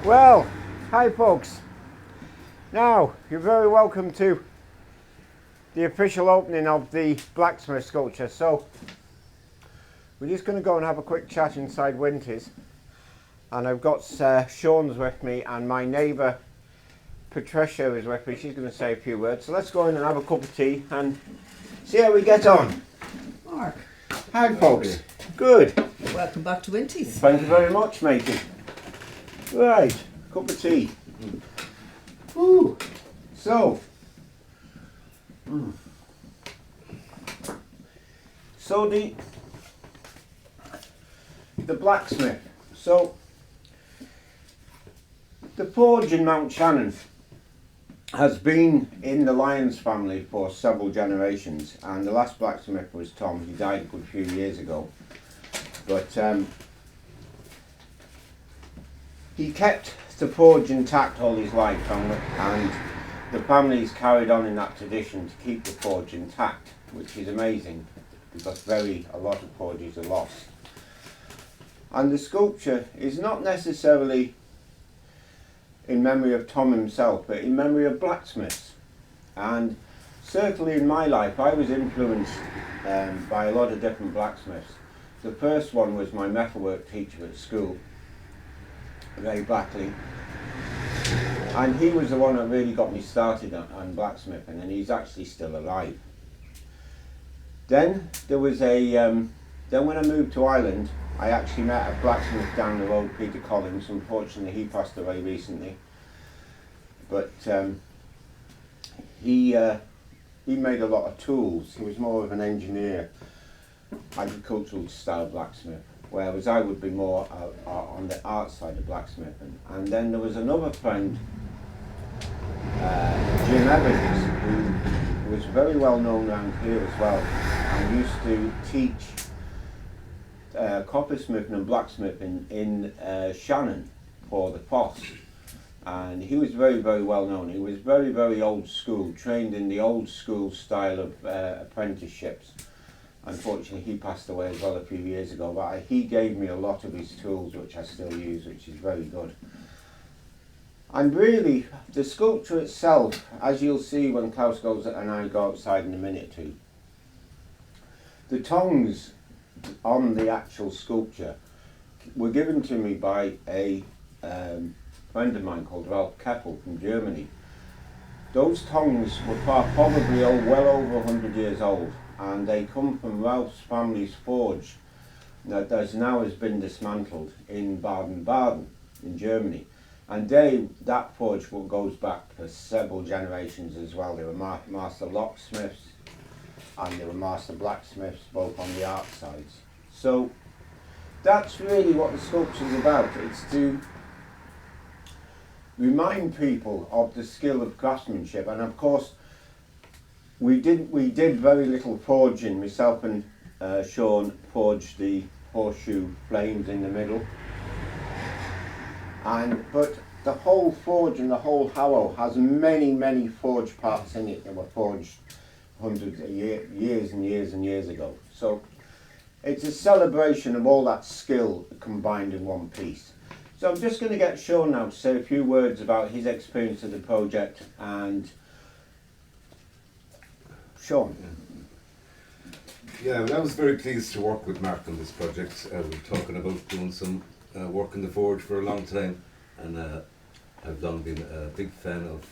Well, hi folks. Now, you're very welcome to the official opening of the Blacksmith sculpture. So, we're just going to go and have a quick chat inside Winter's. And I've got Sean's with me and my neighbour Patricia is with me. She's going to say a few words. So let's go in and have a cup of tea and see how we get on. Mark. Hi folks. Good. Welcome back to Winty's. Thank you very much, matey. Right, cup of tea. Ooh. So, so the blacksmith. So, the forge in Mountshannon has been in the Lyons family for several generations, and the last blacksmith was Tom. He died a good few years ago, but he kept the forge intact all his life, and the family's carried on in that tradition to keep the forge intact, which is amazing because a lot of forges are lost. And the sculpture is not necessarily in memory of Tom himself, but in memory of blacksmiths. And certainly in my life, I was influenced by a lot of different blacksmiths. The first one was my metalwork teacher at school, Ray Blackley, and he was the one that really got me started on blacksmithing, and he's actually still alive. Then there was then when I moved to Ireland, I actually met a blacksmith down the road, Peter Collins. Unfortunately, he passed away recently, but he made a lot of tools. He was more of an engineer, agricultural style blacksmith, whereas I would be more on the art side of blacksmithing. And then there was another friend, Jim Evans, who was very well known around here as well, and used to teach coppersmithing and blacksmithing in Shannon for the Foss. And he was very, very well known. He was very, very old school, trained in the old school style of apprenticeships. Unfortunately, he passed away as well a few years ago, but he gave me a lot of his tools, which I still use, which is very good. And really, the sculpture itself, as you'll see when Klaus goes and I go outside in a minute or two, the tongs on the actual sculpture were given to me by a friend of mine called Ralph Keppel from Germany. Those tongs were probably well over 100 years old, and they come from Ralph's family's forge that has been dismantled in Baden-Baden in Germany. And that forge goes back for several generations as well. They were master locksmiths and they were master blacksmiths, both on the art sides. So that's really what the sculpture is about. It's to remind people of the skill of craftsmanship. And of course, we did very little forging. Myself and Sean forged the horseshoe flames in the middle. But the whole forge and the whole harrow has many, many forged parts in it that were forged hundreds of years and years and years ago. So it's a celebration of all that skill combined in one piece. So I'm just going to get Sean now to say a few words about his experience of the project. And Sean. Yeah, well, I was very pleased to work with Mark on this project. We were talking about doing some work in the forge for a long time, and I've long been a big fan of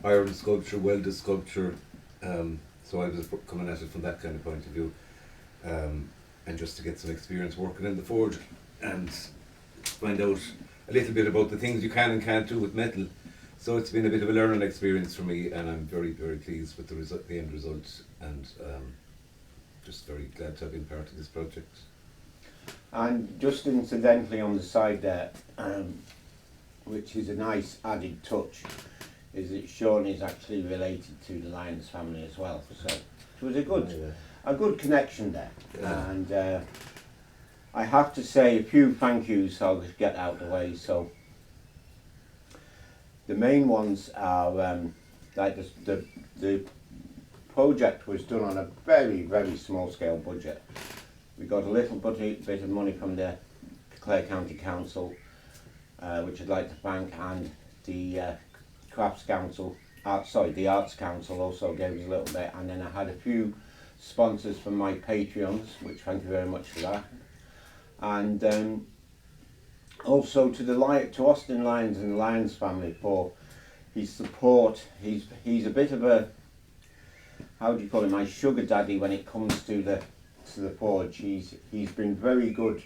iron sculpture, welded sculpture, so I was coming at it from that kind of point of view, and just to get some experience working in the forge and find out a little bit about the things you can and can't do with metal. So it's been a bit of a learning experience for me, and I'm very, very pleased with the end result, and just very glad to have been part of this project. And just incidentally on the side there, which is a nice added touch, is that Sean is actually related to the Lyons family as well. So it was a good connection there. Yeah. And I have to say a few thank yous I'll just get out of the way. So the main ones are like the project was done on a very, very small scale budget. We got a little bit of money from the Clare County Council. which I'd like to thank, and the Crafts Council, the Arts Council also gave us a little bit, and then I had a few sponsors from my Patreons, which thank you very much for that, and also to Austin Lyons and the Lyons family for his support. He's a bit of a, how do you call him, my sugar daddy when it comes to the forge. He's been very good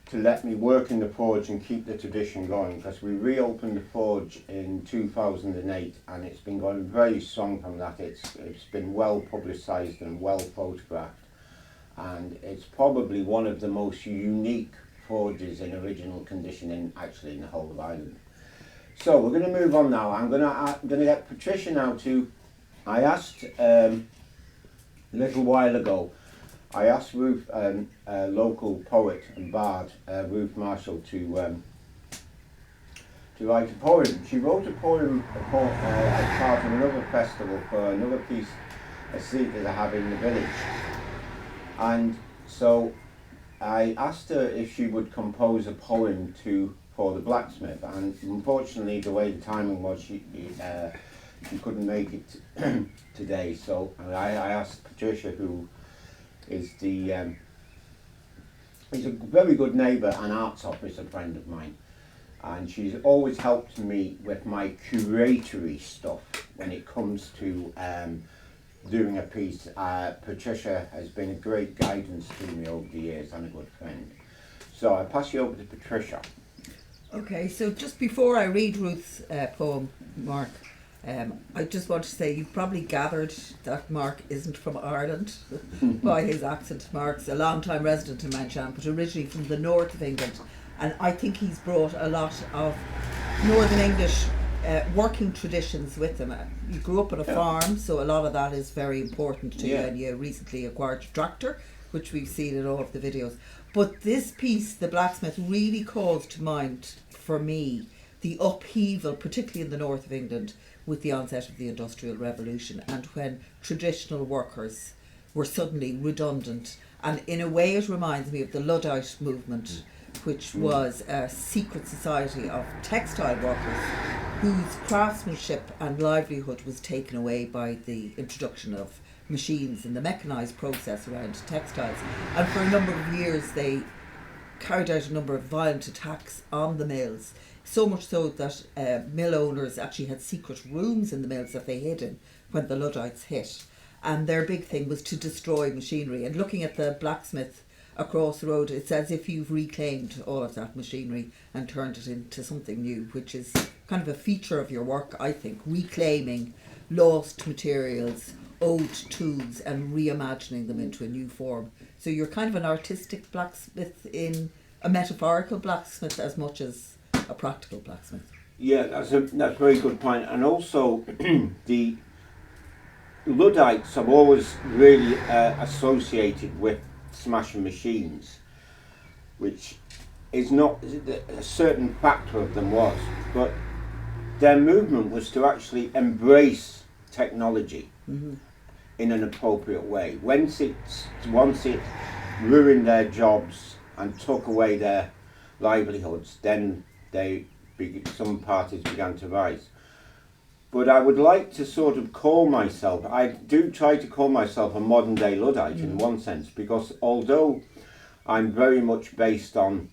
to let me work in the forge and keep the tradition going, because we reopened the forge in 2008 and it's been going very strong from that. It's been well publicised and well photographed, and it's probably one of the most unique forges in original condition in the whole of Ireland. So we're going to move on now. I'm going to get Patricia now to, I asked a little while ago, I asked Ruth, a local poet and bard, Ruth Marshall, to write a poem. She wrote a poem as part of another festival for another piece, a seat that I have in the village. And so I asked her if she would compose a poem for the blacksmith, and unfortunately the way the timing was, she couldn't make it today. So I asked Patricia, who is he's a very good neighbour and arts officer friend of mine, and she's always helped me with my curatory stuff when it comes to doing a piece. Patricia has been a great guidance to me over the years and a good friend. So I pass you over to Patricia. Okay, so just before I read Ruth's poem, Mark, I just want to say you've probably gathered that Mark isn't from Ireland by his accent. Mark's a long-time resident in Mountshannon, but originally from the north of England, and I think he's brought a lot of Northern English working traditions with him. You grew up on a farm, so a lot of that is very important to you, and you recently acquired a tractor, which we've seen in all of the videos. But this piece, The Blacksmith, really calls to mind for me the upheaval, particularly in the north of England, with the onset of the Industrial Revolution, and when traditional workers were suddenly redundant. And in a way it reminds me of the Luddite movement, which was a secret society of textile workers whose craftsmanship and livelihood was taken away by the introduction of machines and the mechanised process around textiles. And for a number of years they carried out a number of violent attacks on the mills, so much so that mill owners actually had secret rooms in the mills that they hid in when the Luddites hit. And their big thing was to destroy machinery. And looking at the blacksmith across the road, it's as if you've reclaimed all of that machinery and turned it into something new, which is kind of a feature of your work, I think, reclaiming lost materials, old tools, and reimagining them into a new form. So you're kind of an artistic blacksmith, in a metaphorical blacksmith as much as a practical blacksmith. Yeah, that's a very good point. And also the Luddites have always really associated with smashing machines, which is not a certain factor of them was, but their movement was to actually embrace technology in an appropriate way. Once it ruined their jobs and took away their livelihoods, then some parties began to rise. But I would like to sort of call myself, I do try to call myself a modern day Luddite in one sense, because although I'm very much based on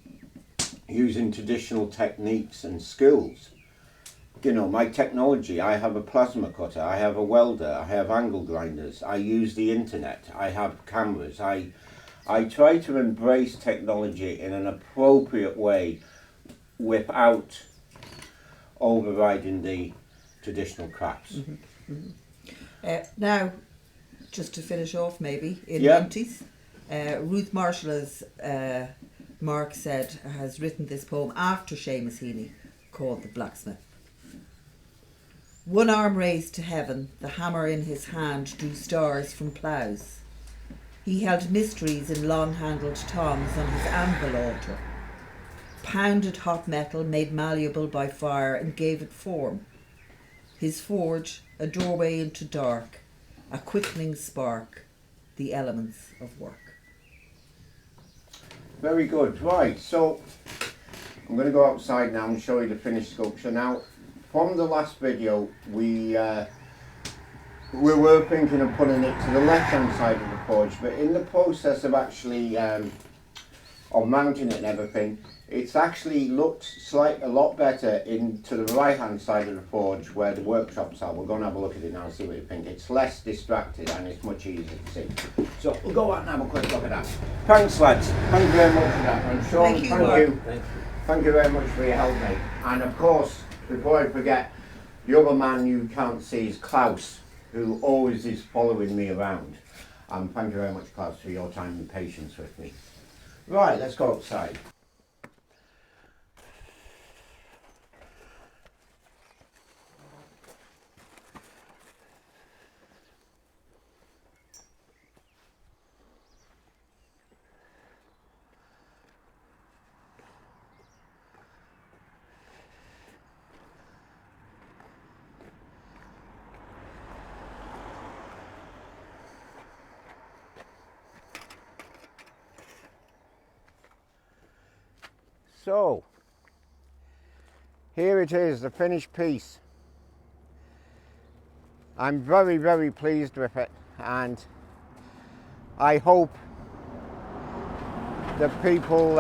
using traditional techniques and skills, you know, my technology, I have a plasma cutter, I have a welder, I have angle grinders, I use the internet, I have cameras, I try to embrace technology in an appropriate way without overriding the traditional crafts. Now, just to finish off maybe, in the 90s, Ruth Marshall, as Mark said, has written this poem after Seamus Heaney, called The Blacksmith. One arm raised to heaven, the hammer in his hand drew stars from ploughs. He held mysteries in long-handled tongs on his anvil altar, pounded hot metal made malleable by fire and gave it form. His forge, a doorway into dark, a quickening spark, the elements of work. Very good. Right, so I'm going to go outside now and show you the finished sculpture. Now, from the last video, we were thinking of putting it to the left-hand side of the forge, but in the process of actually of mounting it and everything, it's actually looked a lot better into the right-hand side of the forge where the workshops are. We're going to have a look at it now and see what you think. It's less distracted and it's much easier to see. So we'll go out and have a quick look at that. Thanks, lads. Thank you very much for that. And Sean, Thank you, thank Mark. you. Thank you very much for your help, mate. And of course, before I forget, the other man you can't see is Klaus, who always is following me around. Thank you very much, Klaus, for your time and patience with me. Right, let's go outside. So, here it is, the finished piece. I'm very, very pleased with it, and I hope that people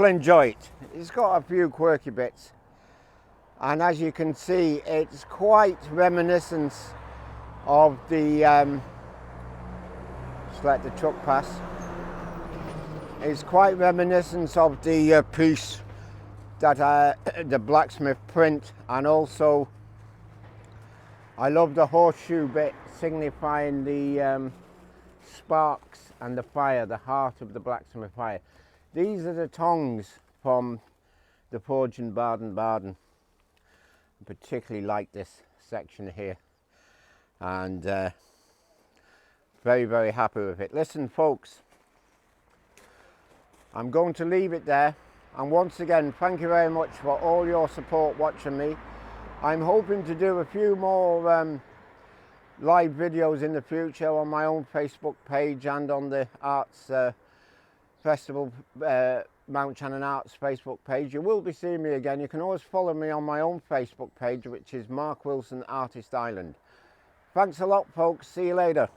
enjoy it. It's got a few quirky bits, and as you can see, it's quite reminiscent of the just let the truck pass. It's quite reminiscent of the piece that the blacksmith print, and also I love the horseshoe bit signifying the sparks and the fire, the heart of the blacksmith fire. These are the tongs from the forge in Baden-Baden. I particularly like this section here, and very, very happy with it. Listen, folks, I'm going to leave it there, and once again, thank you very much for all your support watching me. I'm hoping to do a few more live videos in the future on my own Facebook page and on the Arts Festival, Mountshannon Arts Facebook page. You will be seeing me again. You can always follow me on my own Facebook page, which is Mark Wilson Artist Island. Thanks a lot, folks. See you later.